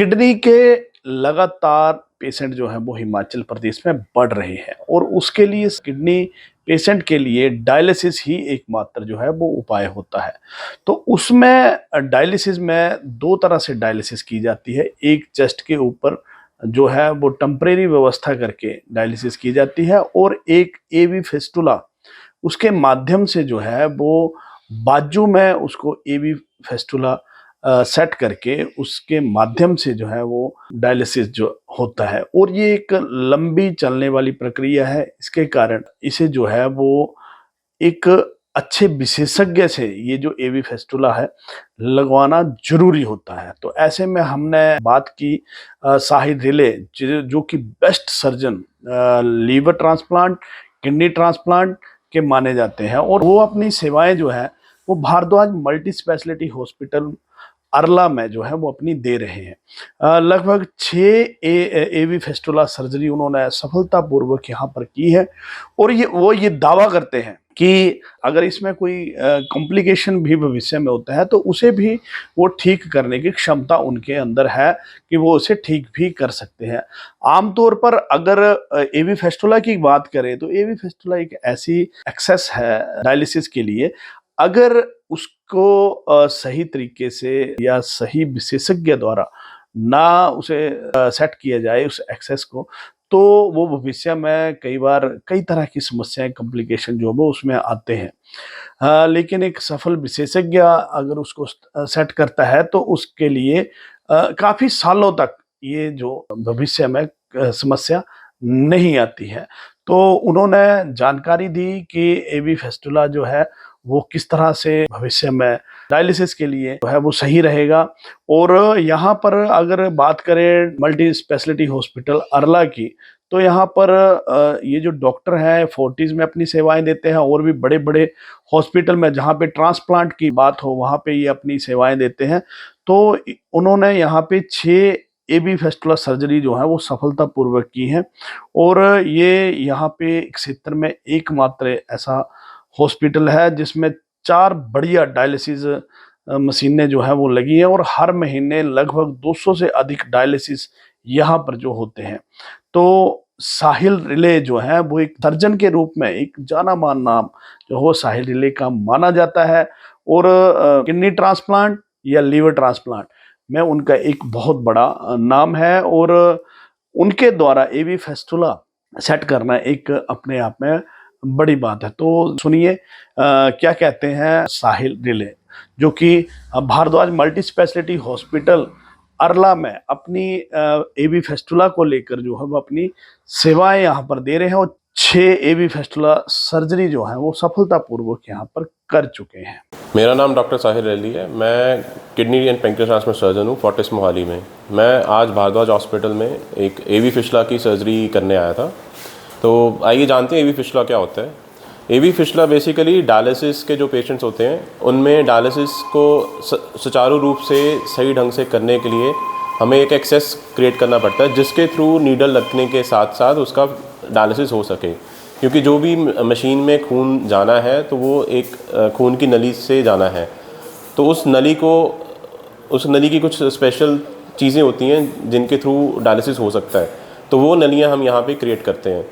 Kidney के लगातार patient जो हैं वो हिमाचल प्रदेश में बढ़ रहे हैं और उसके लिए किडनी पेशेंट के लिए डायलिसिस ही एकमात्र जो है वो उपाय होता है। तो उसमें डायलिसिस में 2 तरह से डायलिसिस की जाती है। एक चेस्ट के ऊपर जो है वो टेम्परेरी व्यवस्था करके डायलिसिस की जाती है और एक एवी फिस्टुला उसके माध्यम से जो है वो बाजू में उसको एवी फिस्टुला सेट करके उसके माध्यम से जो है वो डायलिसिस जो होता है और ये एक लंबी चलने वाली प्रक्रिया है। इसके कारण इसे जो है वो एक अच्छे विशेषज्ञ से ये जो एवी फिस्टुला है लगवाना ज़रूरी होता है। तो ऐसे में हमने बात की साहिर रिले जो कि best surgeon liver transplant, kidney transplant के माने जाते हैं और वो अपनी सेवाएं जो है वो भारद्वाज मल्टी स्पेशलिटी हॉस्पिटल अरला में जो है वो अपनी दे रहे हैं। लगभग 6 एवी फिस्टुला सर्जरी उन्होंने सफलतापूर्वक यहाँ पर की है और ये दावा करते हैं कि अगर इसमें कोई कॉम्प्लिकेशन भी भविष्य में होता है तो उसे भी वो ठीक करने की क्षमता उनके अंदर है कि वो उसे ठीक भी कर सकते हैं। आमतौर पर अगर एवी फिस्टुला की बात करें तो एवी फिस्टुला एक ऐसी एक्सेस है डायलिसिस के लिए, अगर उसको सही तरीके से या सही विशेषज्ञ द्वारा ना उसे सेट किया जाए उस एक्सेस को, तो वो भविष्य में कई बार कई तरह की समस्याएं कॉम्प्लिकेशन जो है वो उसमें आते हैं। लेकिन एक सफल विशेषज्ञ अगर उसको सेट करता है तो उसके लिए काफ़ी सालों तक ये जो भविष्य में समस्या नहीं आती है। तो उन्होंने जानकारी दी कि एवी फिस्टुला जो है वो किस तरह से भविष्य में डायलिसिस के लिए जो है वो सही रहेगा। और यहाँ पर अगर बात करें मल्टी स्पेशलिटी हॉस्पिटल अरला की, तो यहाँ पर ये जो डॉक्टर हैं फोर्टिस में अपनी सेवाएं देते हैं और भी बड़े बड़े हॉस्पिटल में जहाँ पे ट्रांसप्लांट की बात हो वहाँ पे ये अपनी सेवाएं देते हैं। तो उन्होंने यहाँ पे 6 एबी फिस्टुला सर्जरी जो है वो सफलतापूर्वक की है और ये यहाँ पे क्षेत्र में एकमात्र ऐसा हॉस्पिटल है जिसमें 4 बढ़िया डायलिसिस मशीनें जो है वो लगी हैं और हर महीने लगभग 200 से अधिक डायलिसिस यहाँ पर जो होते हैं। तो साहिल रिले जो है वो एक सर्जन के रूप में एक जाना मान नाम जो हो साहिल रिले का माना जाता है और किडनी ट्रांसप्लांट या लीवर ट्रांसप्लांट में उनका एक बहुत बड़ा नाम है और उनके द्वारा एवी फिस्टुला सेट करना एक अपने आप में बड़ी बात है। तो सुनिए क्या कहते हैं साहिल रिले, जो कि भारद्वाज मल्टी स्पेशलिटी हॉस्पिटल अरला में अपनी एवी फिस्टुला को लेकर जो है वो अपनी सेवाएं यहाँ पर दे रहे हैं और 6 एवी फिस्टुला सर्जरी जो है वो सफलतापूर्वक यहाँ पर कर चुके हैं। मेरा नाम डॉक्टर साहिर अली है। मैं kidney and pancreas transplant surgeon हूँ फोर्टिस मोहाली में। मैं आज भारद्वाज हॉस्पिटल में एक एवी फिस्टुला की सर्जरी करने आया था। तो आइए जानते हैं एवी फिस्टुला क्या होता है। एवी फिस्टुला बेसिकली डायलिसिस के जो पेशेंट्स होते हैं उनमें डायलिसिस को सुचारू रूप से सही ढंग से करने के लिए हमें एक एक्सेस क्रिएट करना पड़ता है जिसके थ्रू नीडल लगने के साथ साथ उसका डायलिसिस हो सके। क्योंकि जो भी मशीन में खून जाना है तो वो एक खून की नली से जाना है, तो उस नली की कुछ स्पेशल चीज़ें होती हैं जिनके थ्रू डायलिसिस हो सकता है। तो वो नलियाँ हम यहाँ पे क्रिएट करते हैं।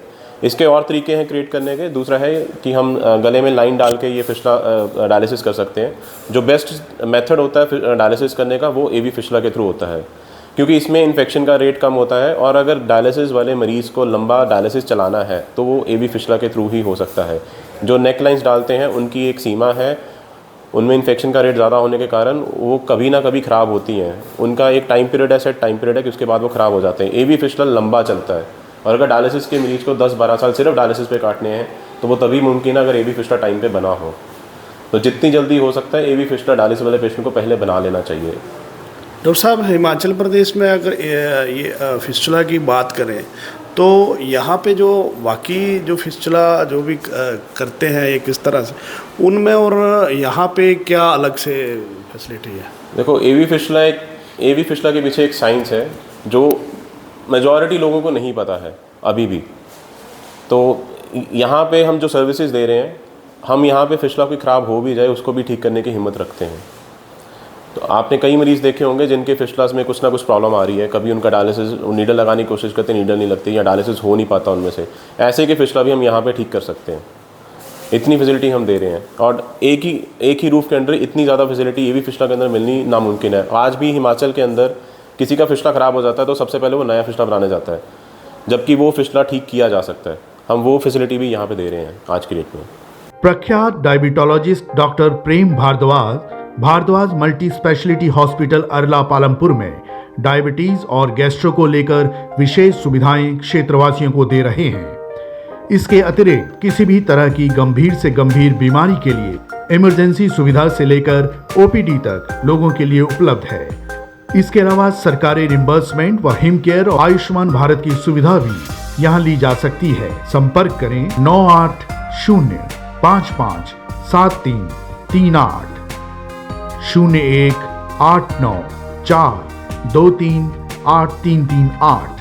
इसके और तरीके हैं क्रिएट करने के। दूसरा है कि हम गले में लाइन डाल के ये फिस्टुला डायलिसिस कर सकते हैं। जो बेस्ट मेथड होता है डायलिसिस करने का वो एवी फिस्टुला के थ्रू होता है, क्योंकि इसमें इन्फेक्शन का रेट कम होता है और अगर डायलिसिस वाले मरीज़ को लंबा डायलिसिस चलाना है तो वो एवी फिस्टुला के थ्रू ही हो सकता है। जो नेक लाइन्स डालते हैं उनकी एक सीमा है, उनमें इन्फेक्शन का रेट ज़्यादा होने के कारण वो कभी ना कभी ख़राब होती हैं। उनका एक टाइम पीरियड है, सेट टाइम पीरियड है कि उसके बाद वो ख़राब हो जाते हैं। एवी फिस्टुला लंबा चलता है और अगर डायलिसिस के मरीज़ को 10-12 साल सिर्फ डायलिसिस पे काटने हैं तो वो तभी मुमकिन है अगर एवी फिस्टुला टाइम पे बना हो। तो जितनी जल्दी हो सकता है एवी फिस्टुला डायलिसिस वाले पेशेंट को पहले बना लेना चाहिए। डॉक्टर साहब, हिमाचल प्रदेश में अगर ये फिस्टुला की बात करें तो यहाँ पे जो वाकई जो फिस्टुला जो भी करते हैं ये किस तरह से उनमें और यहाँ पे क्या अलग से फैसिलिटी है? देखो, एवी फिस्टुला के पीछे एक साइंस है जो मेजॉरिटी लोगों को नहीं पता है अभी भी। तो यहाँ पे हम जो सर्विसेज दे रहे हैं, हम यहाँ पे फिस्टुला कोई ख़राब हो भी जाए उसको भी ठीक करने की हिम्मत रखते हैं। तो आपने कई मरीज़ देखे होंगे जिनके फिस्टुलास में कुछ ना कुछ प्रॉब्लम आ रही है, कभी उनका डायलिसिस नीडल लगाने की कोशिश करते, नीडल नहीं लगती या डायलिसिस हो नहीं पाता उनमें से, ऐसे के फिस्टुला भी हम यहाँ पे ठीक कर सकते हैं। इतनी फैसिलिटी हम दे रहे हैं और एक ही रूफ के अंदर इतनी ज़्यादा फैसिलिटी एवी फिस्टुला के अंदर मिलनी नामुमकिन है। आज भी हिमाचल के अंदर किसी का फिस्टुला ख़राब हो जाता है तो सबसे पहले वो नया फिस्टुला बनाने जाता है, जबकि वो फिस्टुला ठीक किया जा सकता है। हम वो फैसिलिटी भी यहाँ पे दे रहे हैं आज की डेट में। प्रख्यात diabetologist doctor Prem Bhardwaj multi speciality hospital Arla Palampur में डायबिटीज और गैस्ट्रो को लेकर विशेष सुविधाएं क्षेत्रवासियों को दे रहे हैं। इसके अतिरिक्त किसी भी तरह की गंभीर से गंभीर बीमारी के लिए इमरजेंसी सुविधा से लेकर ओपीडी तक लोगों के लिए उपलब्ध है। इसके अलावा सरकारी रिम्बर्समेंट व हिम केयर और आयुष्मान भारत की सुविधा भी यहाँ ली जा सकती है। संपर्क करें 9805573738 018942383338।